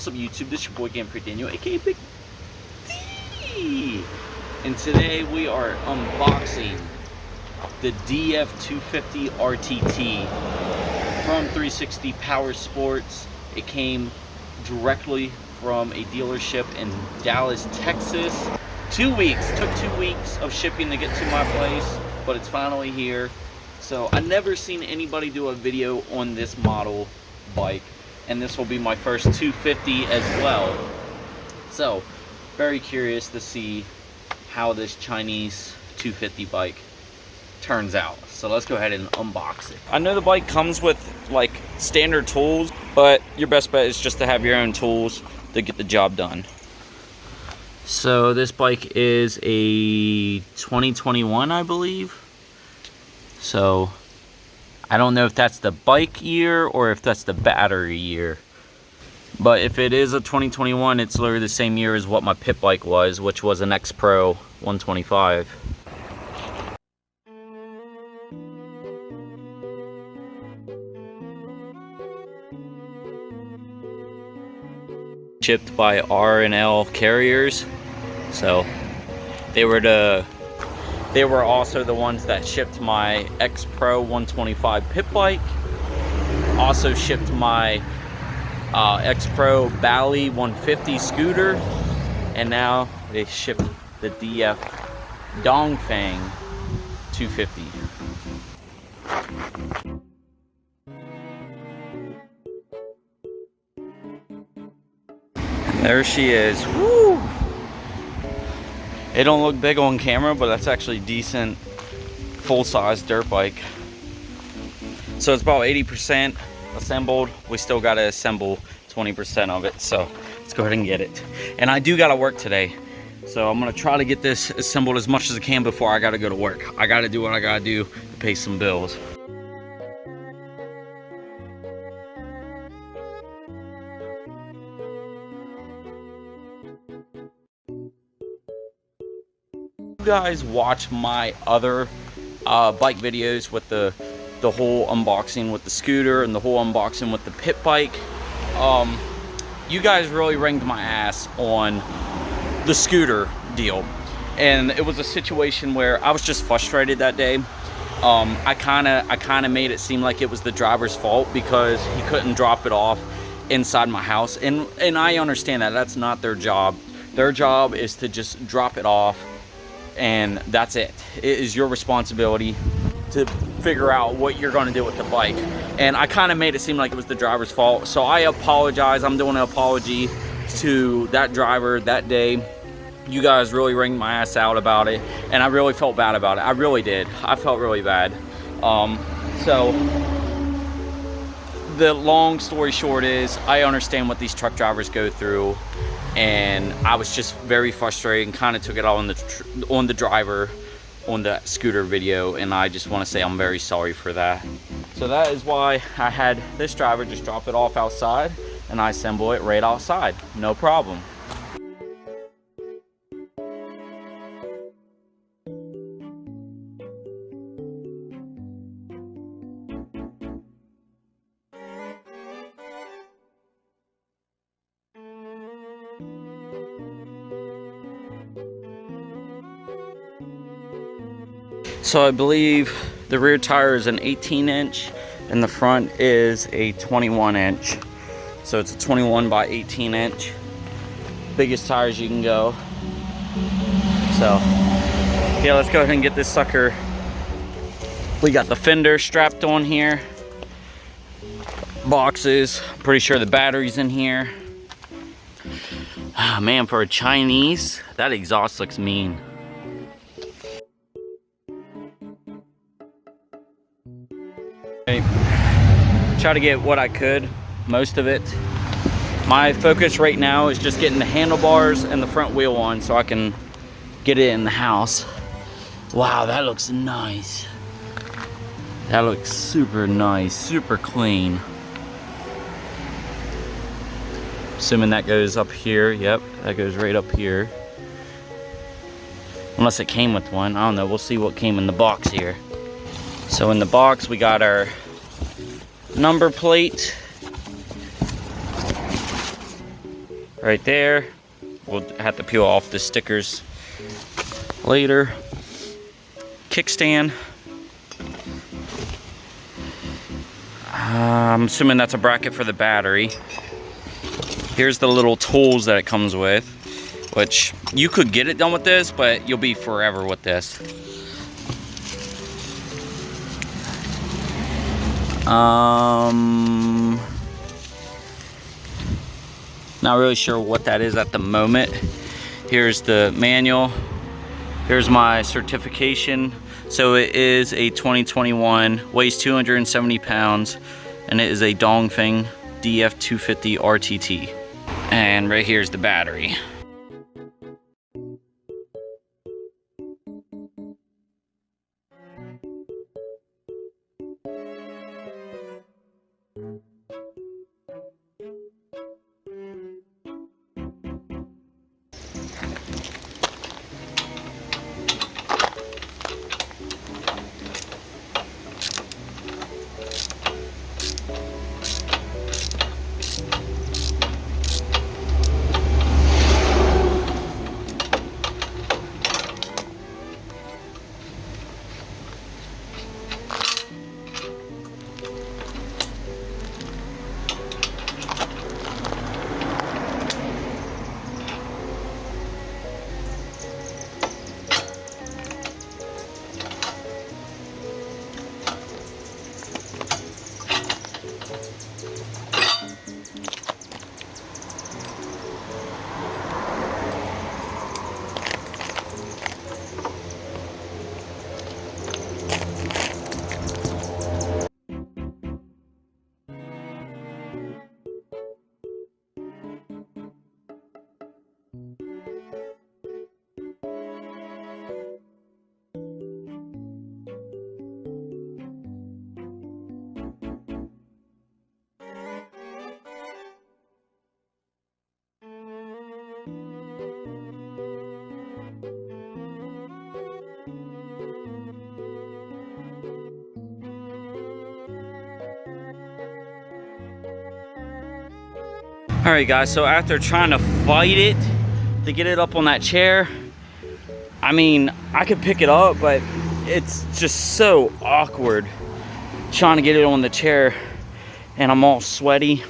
What's up YouTube, this is your boy Gameplay Daniel, aka Big D. And today we are unboxing the DF250RTT from 360 Powersports. It came directly from a dealership in Dallas, Texas. 2 weeks, took 2 weeks of shipping to get to my place, but it's finally here. So I've never seen anybody do a video on this model bike, and this will be my first 250 as well. So very curious to see how this Chinese 250 bike turns out. So let's go ahead and unbox it. I know the bike comes with like standard tools, but your best bet is just to have your own tools to get the job done. So this bike is a 2021, I believe. So I don't know if that's the bike year or if that's the battery year. But if it is a 2021, it's literally the same year as what my pit bike was, which was an X Pro 125. Shipped by R&L carriers. So they were also the ones that shipped my X Pro 125 pit bike. Also shipped my X Pro Bali 150 scooter, and now they shipped the DF Fang 250. And there she is. Woo! It don't look big on camera, but that's actually decent full-size dirt bike. So it's about 80% assembled. We still got to assemble 20% of it, so let's go ahead and get it. And I do got to work today, so I'm gonna try to get this assembled as much as I can before I got to go to work. I got to do what I got to do to pay some bills. You guys watch my other bike videos with the whole unboxing with the scooter and the whole unboxing with the pit bike. You guys really ringed my ass on the scooter deal, and it was a situation where I was just frustrated that day. I kind of made it seem like it was the driver's fault because he couldn't drop it off inside my house, and I understand that that's not their job. Their job is to just drop it off, and that's it. It is your responsibility to figure out what you're going to do with the bike. And I kind of made it seem like it was the driver's fault, so I apologize. I'm doing an apology to that driver that day. You guys really ringed my ass out about it, and I really felt bad about it. I really did. I felt really bad. So the long story short is, I understand what these truck drivers go through, and I was just very frustrated and kind of took it all on the driver on the scooter video, and I just want to say I'm very sorry for that. So that is why I had this driver just drop it off outside, and I assemble it right outside, no problem. So I believe the rear tire is an 18-inch and the front is a 21-inch. So it's a 21 by 18-inch. Biggest tires you can go. So yeah, let's go ahead and get this sucker. We got the fender strapped on here. Boxes. Pretty sure the battery's in here. Ah, man, for a Chinese, that exhaust looks mean. Try to get what I could, most of it. My focus right now is just getting the handlebars and the front wheel on so I can get it in the house. Wow, that looks nice. That looks super nice, super clean. Assuming that goes up here. Yep, that goes right up here. Unless it came with one, I don't know, we'll see what came in the box here. So in the box we got our number plate, right there. We'll have to peel off the stickers later. Kickstand. I'm assuming that's a bracket for the battery. Here's the little tools that it comes with, which you could get it done with this, but you'll be forever with this. Not really sure what that is at the moment. Here's the manual. Here's my certification. So it is a 2021, weighs 270 pounds, and it is a Fang DF250RTT. And right here's the battery. Alright guys, so after trying to fight it to get it up on that chair, I mean, I could pick it up, but it's just so awkward trying to get it on the chair, and I'm all sweaty.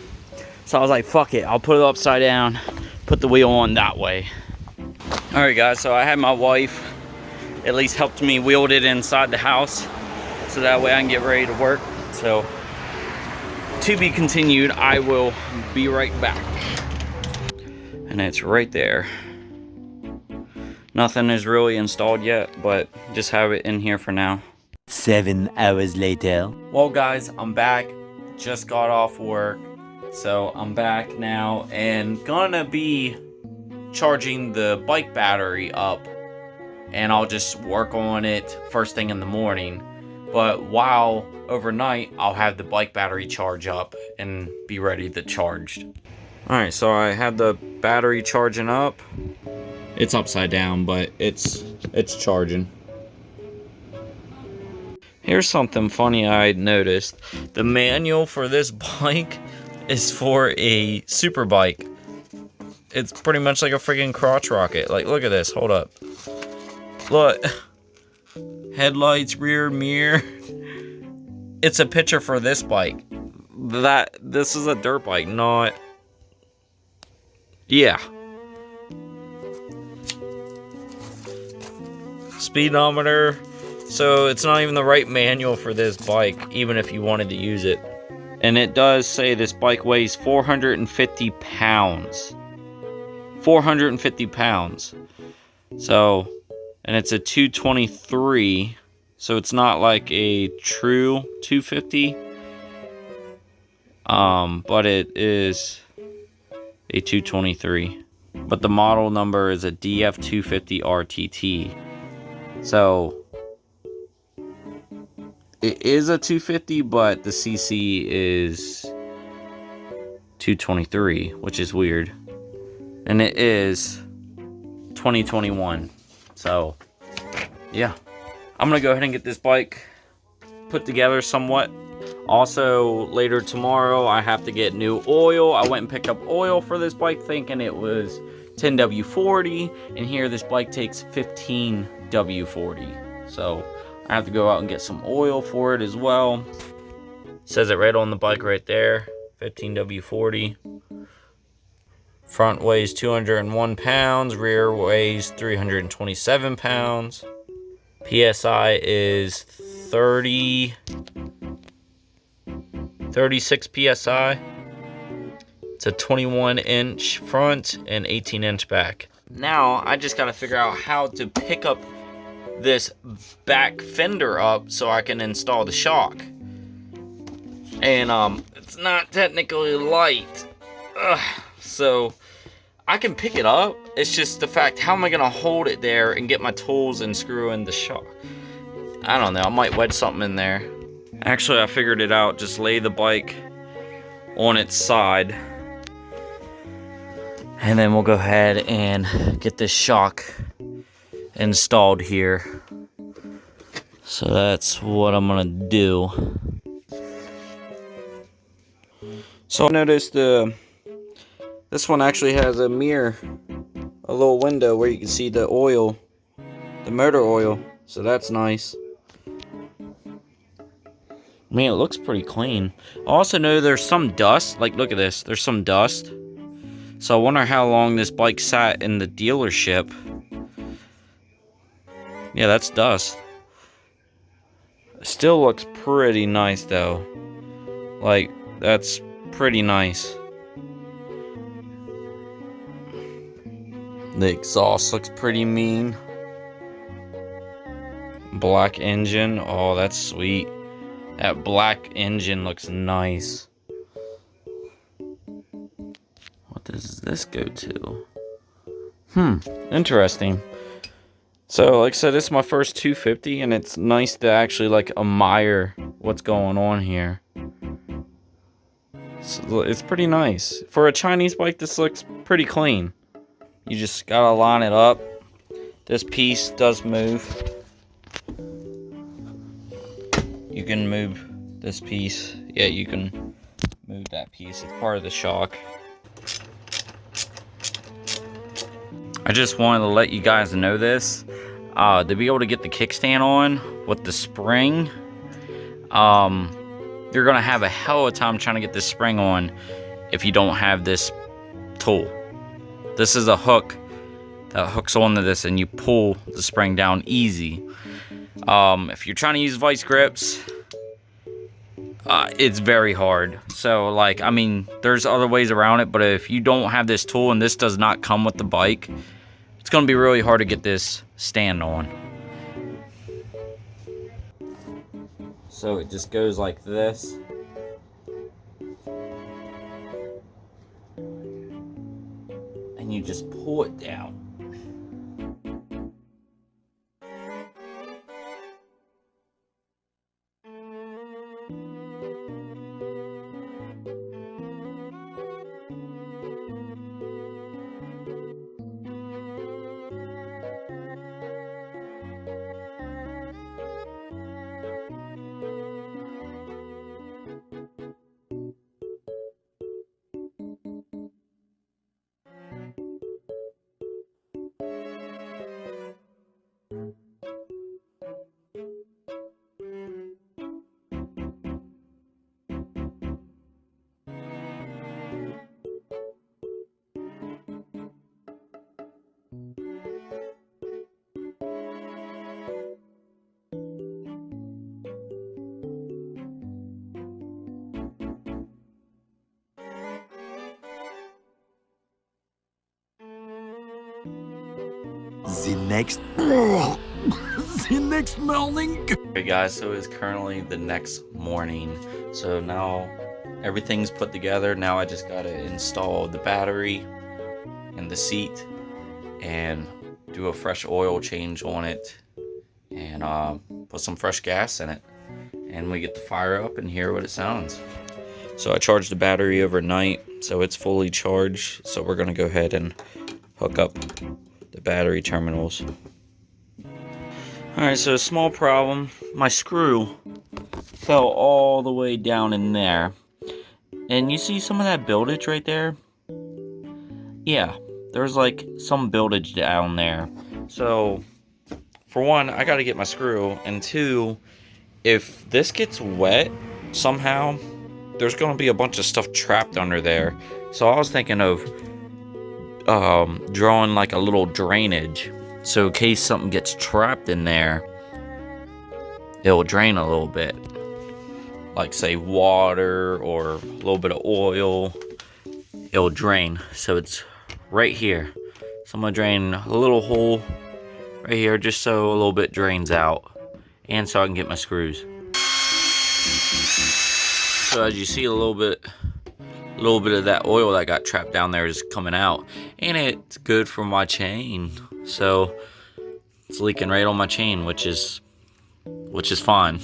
So I was like, fuck it, I'll put it upside down, put the wheel on that way. Alright guys, so I had my wife at least helped me wheel it inside the house, so that way I can get ready to work. So to be continued, I will be right back. And it's right there. Nothing is really installed yet, but just have it in here for now. 7 hours later. Well guys, I'm back. Just got off work. So I'm back now and gonna be charging the bike battery up. And I'll just work on it first thing in the morning. But while overnight, I'll have the bike battery charge up and be ready to charge. Alright, so I had the battery charging up. It's upside down, but it's charging. Here's something funny I noticed. The manual for this bike is for a super bike. It's pretty much like a freaking crotch rocket. Like, look at this. Hold up. Look. Headlights, rear mirror. It's a picture for this bike. This is a dirt bike, not... Yeah. Speedometer. So it's not even the right manual for this bike, even if you wanted to use it. And it does say this bike weighs 450 pounds. 450 pounds. So, and it's a 223. So it's not like a true 250. But it is a 223. But the model number is a DF250RTT. So it is a 250, but the CC is 223, which is weird. And it is 2021. So yeah, I'm gonna go ahead and get this bike put together somewhat. Also, later tomorrow, I have to get new oil. I went and picked up oil for this bike thinking it was 10W40, and here this bike takes 15W40. So I have to go out and get some oil for it as well. Says it right on the bike right there, 15W40. Front weighs 201 pounds, rear weighs 327 pounds. PSI is 36 PSI. It's a 21-inch front and 18-inch back. Now, I just gotta figure out how to pick up this back fender up so I can install the shock. And it's not technically light. So I can pick it up. It's just the fact, how am I gonna hold it there and get my tools and screw in the shock? I don't know, I might wedge something in there. Actually, I figured it out. Just lay the bike on its side, and then we'll go ahead and get this shock installed here. So that's what I'm gonna do. So I noticed this one actually has a mirror, a little window where you can see the oil, the motor oil. So that's nice. I mean, it looks pretty clean. I also know there's some dust. Like, look at this. There's some dust. So I wonder how long this bike sat in the dealership. Yeah, that's dust. It still looks pretty nice, though. Like, that's pretty nice. The exhaust looks pretty mean. Black engine. Oh, that's sweet. That black engine looks nice. What does this go to? Interesting. So, like I said, this is my first 250, and it's nice to actually, like, admire what's going on here. So, it's pretty nice. For a Chinese bike, this looks pretty clean. You just gotta line it up. This piece does move. You can move this piece. Yeah, you can move that piece. It's part of the shock. I just wanted to let you guys know this. To be able to get the kickstand on with the spring, you're gonna have a hell of a time trying to get this spring on if you don't have this tool. This is a hook that hooks onto this, and you pull the spring down easy. If you're trying to use vice grips, it's very hard. So, like, I mean, there's other ways around it, but if you don't have this tool and this does not come with the bike, it's going to be really hard to get this stand on. So it just goes like this. And you just pull it down. The next morning. Hey guys, so it's currently the next morning. So now everything's put together. Now I just gotta install the battery and the seat and do a fresh oil change on it and put some fresh gas in it. And we get the fire up and hear what it sounds. So I charged the battery overnight, so it's fully charged. So we're gonna go ahead and hook up the battery terminals. Alright, so a small problem. My screw fell all the way down in there. And you see some of that buildage right there? Yeah, there's like some buildage down there. So, for one, I gotta get my screw. And two, if this gets wet somehow, there's gonna be a bunch of stuff trapped under there. So I was thinking of drawing like a little drainage. So in case something gets trapped in there, it'll drain a little bit. Like say water or a little bit of oil, it'll drain. So it's right here. So I'm gonna drain a little hole right here just so a little bit drains out and so I can get my screws. So as you see, a little bit of that oil that got trapped down there is coming out, and it's good for my chain. So it's leaking right on my chain, which is fine.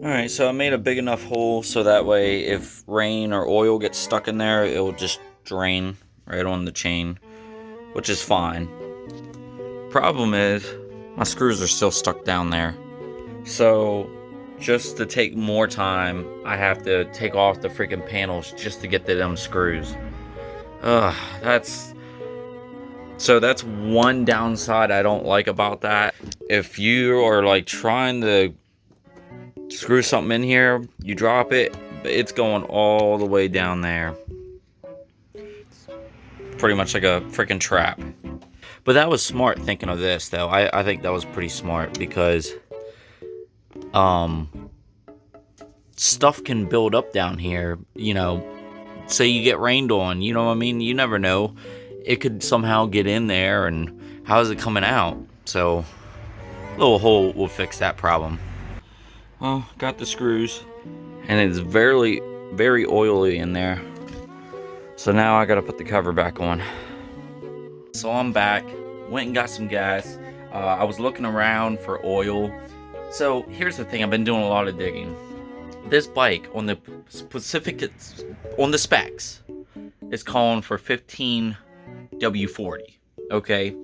Alright, so I made a big enough hole so that way if rain or oil gets stuck in there, it will just drain right on the chain, which is fine. Problem is, my screws are still stuck down there. So, just to take more time, I have to take off the freaking panels just to get to them screws. That's one downside I don't like about that. If you are like trying to screw something in here, you drop it, it's going all the way down there. Pretty much like a freaking trap. But that was smart thinking of this though. I think that was pretty smart because stuff can build up down here, you know. Say you get rained on, you know what I mean? You never know. It could somehow get in there, and how is it coming out? So a little hole will fix that problem. Well, got the screws, and it's very, very oily in there. So now I gotta put the cover back on. So I'm back, went and got some gas. I was looking around for oil. So here's the thing, I've been doing a lot of digging. This bike on the specifics, on the specs, is calling for 15 W40, okay?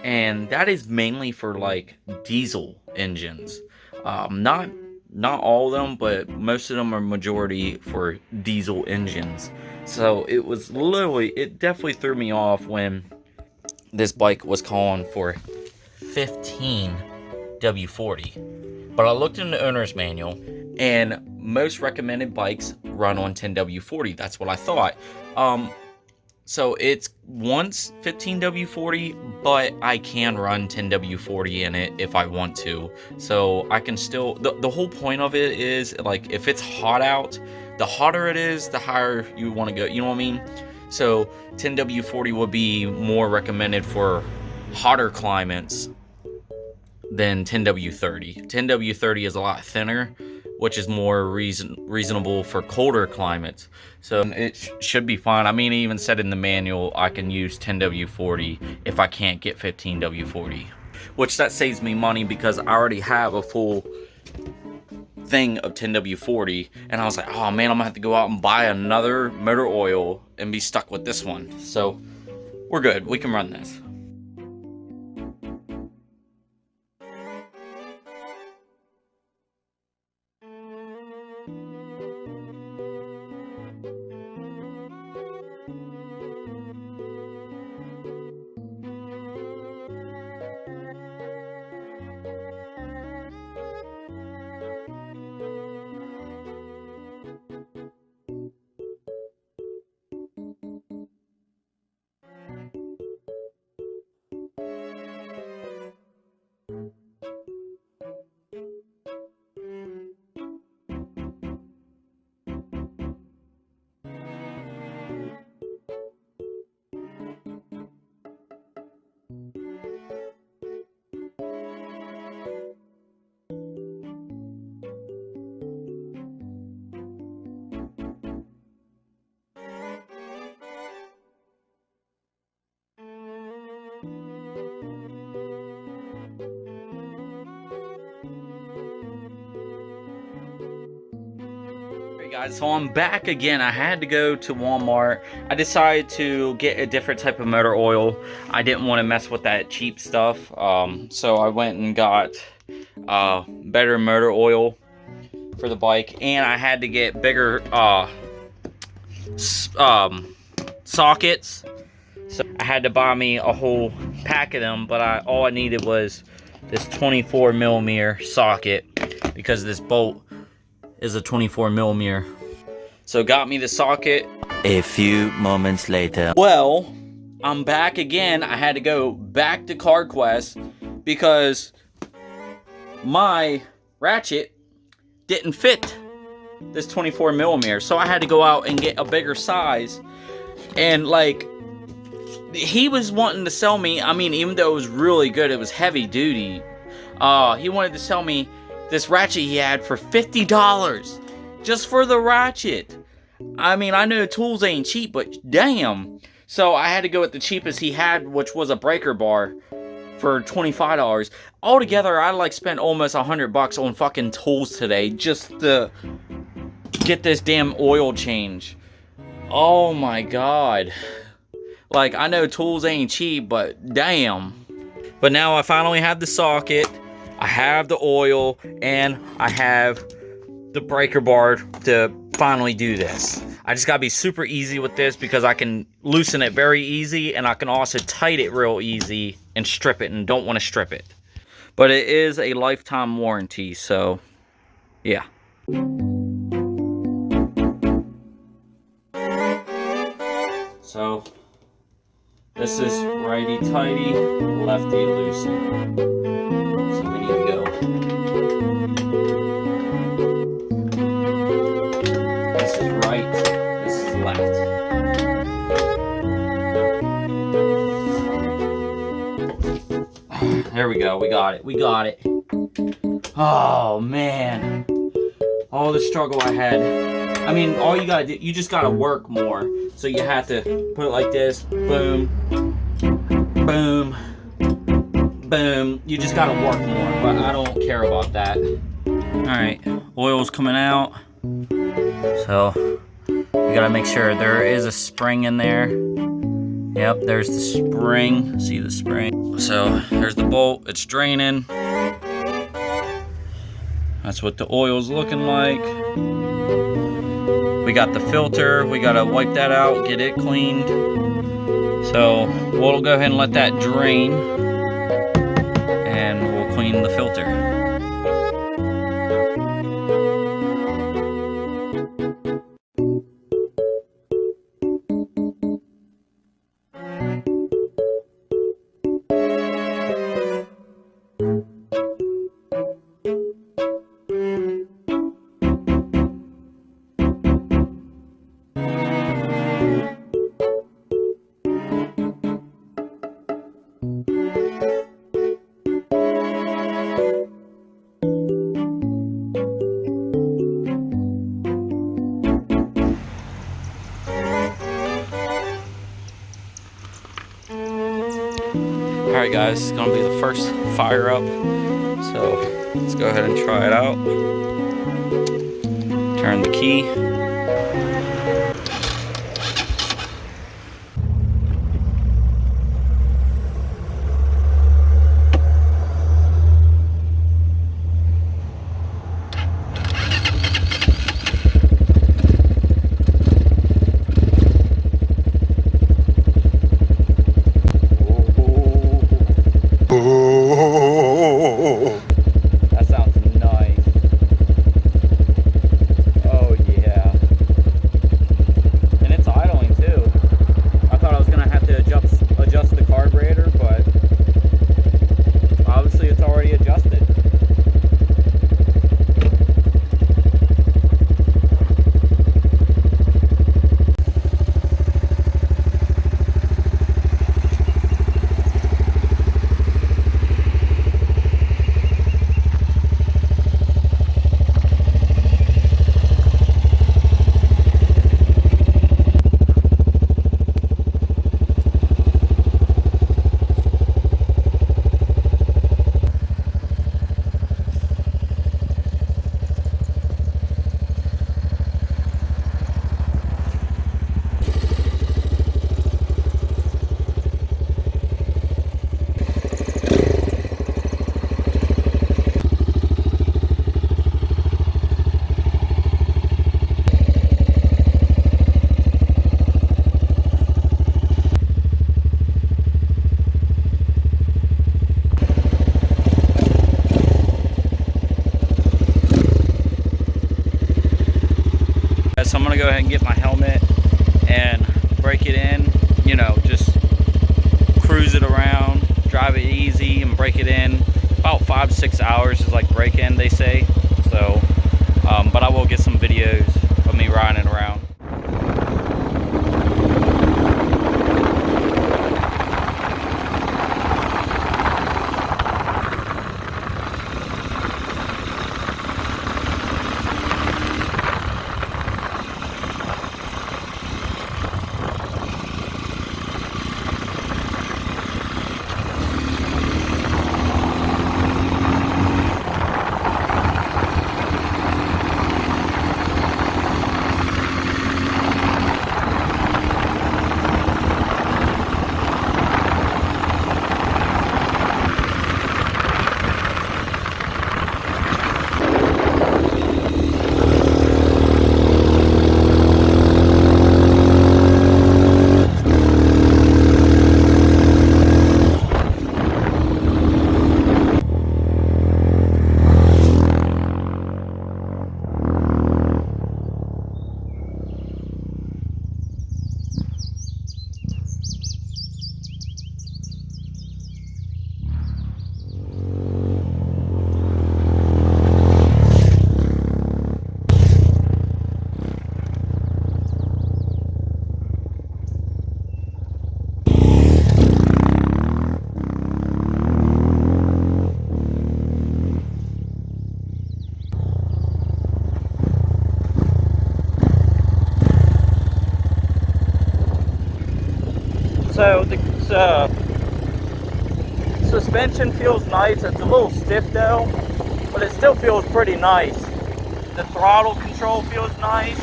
And that is mainly for like diesel engines. Not all of them, but most of them are majority for diesel engines. So it definitely threw me off when this bike was calling for 15 W40. But I looked in the owner's manual, and most recommended bikes run on 10W40. That's what I thought. So it's once 15W40, but I can run 10W40 in it if I want to. So I can still, the whole point of it is, like, if it's hot out, the hotter it is, the higher you want to go. You know what I mean? So 10W40 would be more recommended for hotter climates than 10W30. 10W30 is a lot thinner, which is more reasonable for colder climates. So it should be fine. I mean, it even said in the manual I can use 10W40 if I can't get 15W40. Which that saves me money because I already have a full thing of 10W40. And I was like, oh man, I'm gonna have to go out and buy another motor oil and be stuck with this one. So we're good, we can run this. Guys, so I'm back again. I had to go to Walmart. I decided to get a different type of motor oil. I didn't want to mess with that cheap stuff, so I went and got better motor oil for the bike, and I had to get bigger sockets. So I had to buy me a whole pack of them, but all I needed was this 24 millimeter socket because this bolt is a 24 millimeter. So got me the socket. A few moments later. Well, I'm back again. I had to go back to CarQuest because my ratchet didn't fit this 24 millimeter. So I had to go out and get a bigger size. And like, he was wanting to sell me, I mean, even though it was really good, it was heavy duty. He wanted to sell me this ratchet he had for $50 just for the ratchet. I mean, I know tools ain't cheap, but damn. So I had to go with the cheapest he had, which was a breaker bar for $25. Altogether, I like spent almost $100 on fucking tools today just to get this damn oil change. Oh my god. Like, I know tools ain't cheap, but damn. But now I finally have the socket, I have the oil, and I have the breaker bar to finally do this. I just gotta be super easy with this because I can loosen it very easy, and I can also tighten it real easy and strip it, and don't want to strip it. But it is a lifetime warranty, so yeah. So this is righty-tighty, lefty-loosey. So we need to go. This is right, this is left. There we go, we got it, we got it. Oh, man. All the struggle I had. I mean, all you gotta do, you just gotta work more. So you have to put it like this, boom, boom, boom. You just gotta work more, but I don't care about that. Alright, oil's coming out. So, you gotta make sure there is a spring in there. Yep, there's the spring. See the spring? So, there's the bolt, it's draining. That's what the oil's looking like. We got the filter, we gotta wipe that out, get it cleaned. So we'll go ahead and let that drain, and we'll clean the filter. Alright guys, it's gonna be the first fire up, so let's go ahead and try it out. Turn the key. That sounds nice. Oh yeah. get my helmet and break it in, you know, just cruise it around, drive it easy and break it in. About 5-6 hours is like break in, they say. So, but I will get some videos of me riding it around. So the suspension feels nice. It's a little stiff though, but it still feels pretty nice. The throttle control feels nice.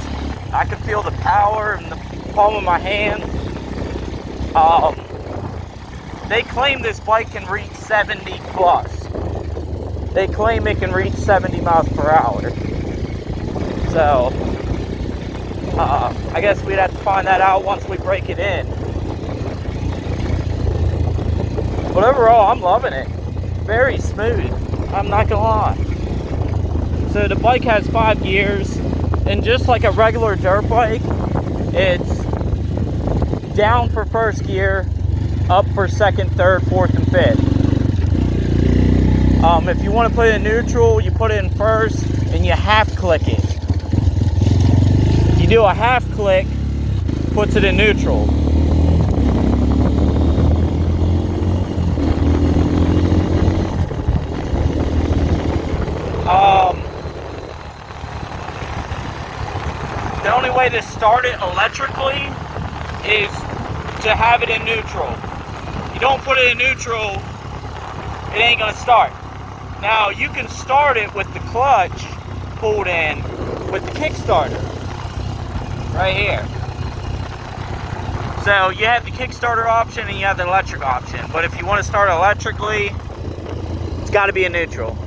I can feel the power in the palm of my hand. They claim this bike can reach 70 plus. They claim it can reach 70 miles per hour. So, I guess we'd have to find that out once we break it in. But overall, I'm loving it. Very smooth, I'm not gonna lie. So the bike has 5 gears, and just like a regular dirt bike, it's down for first gear, up for second, third, fourth, and fifth. If you want to put it in neutral, you put it in first, and you half click it. If you do a half click, puts it in neutral. The only way to start it electrically is to have it in neutral. You don't put it in neutral, it ain't gonna start. Now you can start it with the clutch pulled in with the Kickstarter right here. So you have the Kickstarter option and you have the electric option. But if you want to start electrically, it's got to be in neutral.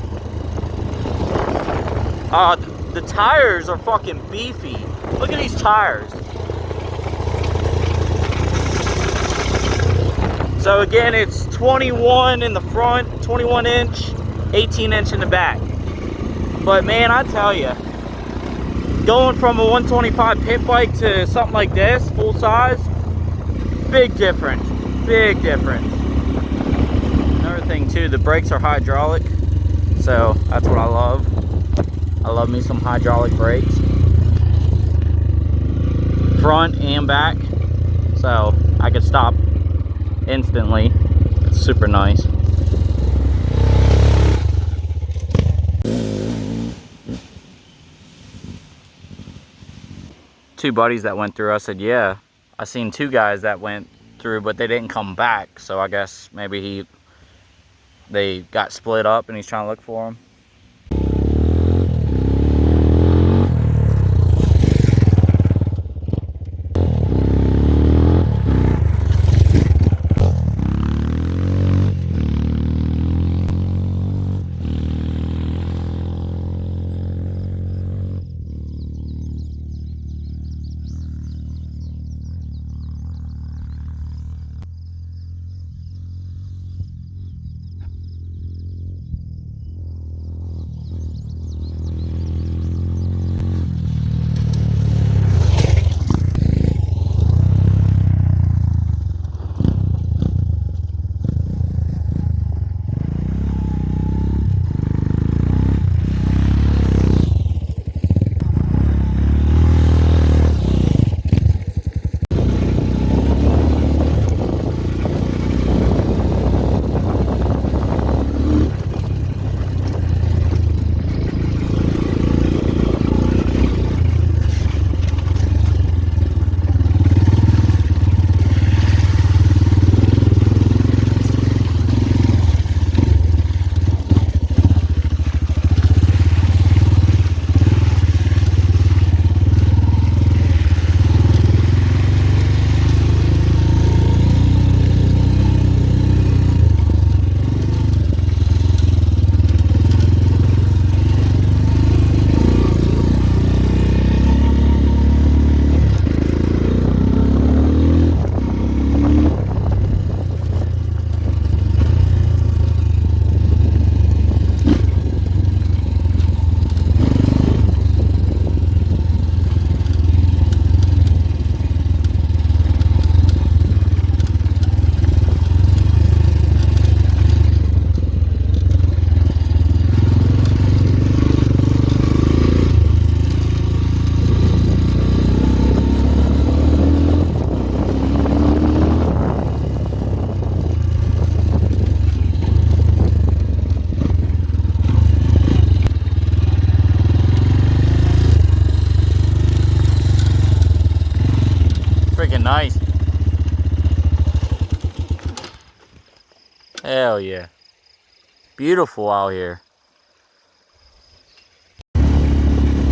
The tires are fucking beefy. Look at these tires. So again, it's 21 in the front, 21 inch, 18 inch in the back. But man, I tell you, going from a 125 pit bike to something like this, full size, big difference, big difference. Another thing too, the brakes are hydraulic, so that's what I love. I love me some hydraulic brakes, front and back, so I can stop instantly. It's super nice. Two buddies that went through, I said, yeah, I seen two guys that went through, but they didn't come back, so I guess maybe they got split up and he's trying to look for them. Hell yeah. Beautiful out here.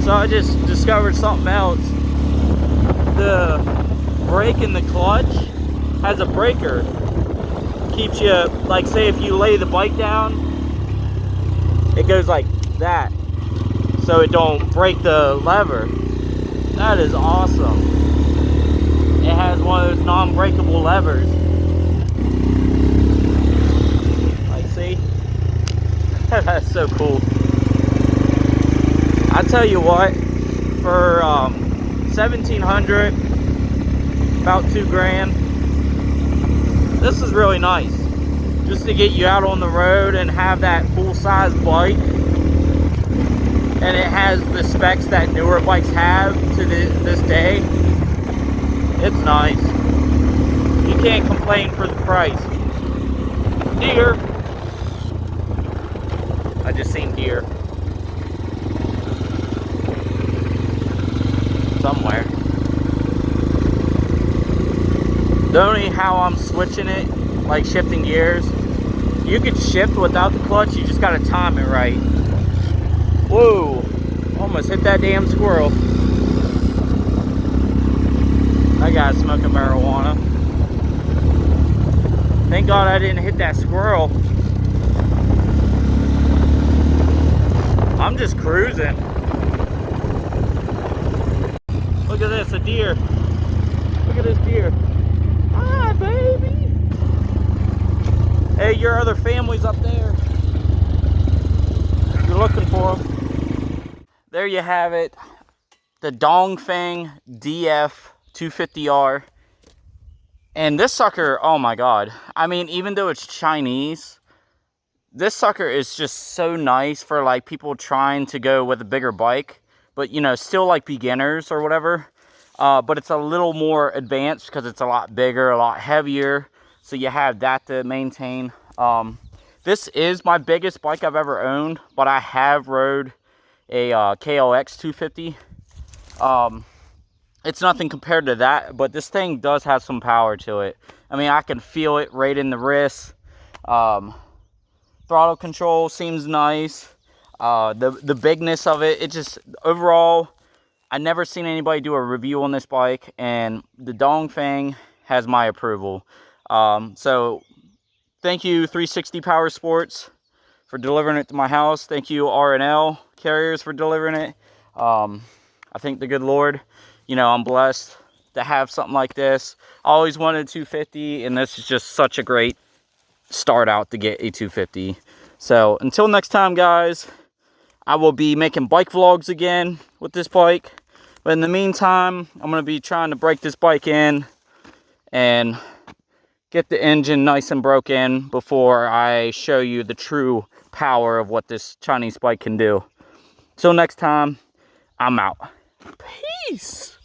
So I just discovered something else. The brake in the clutch has a breaker. Keeps you, like say if you lay the bike down, it goes like that. So it don't break the lever. That is awesome. It has one of those non-breakable levers. Like see? That's so cool. I tell you what, for 1,700, about $2,000, this is really nice. Just to get you out on the road and have that full-size bike. And it has the specs that newer bikes have to this day. It's nice. You can't complain for the price. Deer. I just seen deer. Somewhere. The only how I'm switching it, like shifting gears, you could shift without the clutch, you just gotta time it right. Whoa, almost hit that damn squirrel. That guy's smoking marijuana. Thank God I didn't hit that squirrel. I'm just cruising. Look at this, a deer. Look at this deer. Hi, baby. Hey, your other family's up there. You're looking for them. There you have it. The Fang DF250R. And this sucker, oh my God. I mean, even though it's Chinese, this sucker is just so nice for like people trying to go with a bigger bike. But, you know, still like beginners or whatever. But it's a little more advanced because it's a lot bigger, a lot heavier. So you have that to maintain. This is my biggest bike I've ever owned. But I have rode a KLX 250. It's nothing compared to that. But this thing does have some power to it. I mean, I can feel it right in the wrist. Throttle control seems nice. The bigness of it, it just, overall, I never seen anybody do a review on this bike, and the Fang has my approval. So thank you 360 Powersports for delivering it to my house. Thank you R&L Carriers for delivering it. I thank the good Lord. You know, I'm blessed to have something like this. I always wanted a 250, and this is just such a great start out to get a 250. So until next time, guys, I will be making bike vlogs again with this bike. But in the meantime, I'm going to be trying to break this bike in and get the engine nice and broken before I show you the true power of what this Chinese bike can do. Till next time, I'm out. Peace.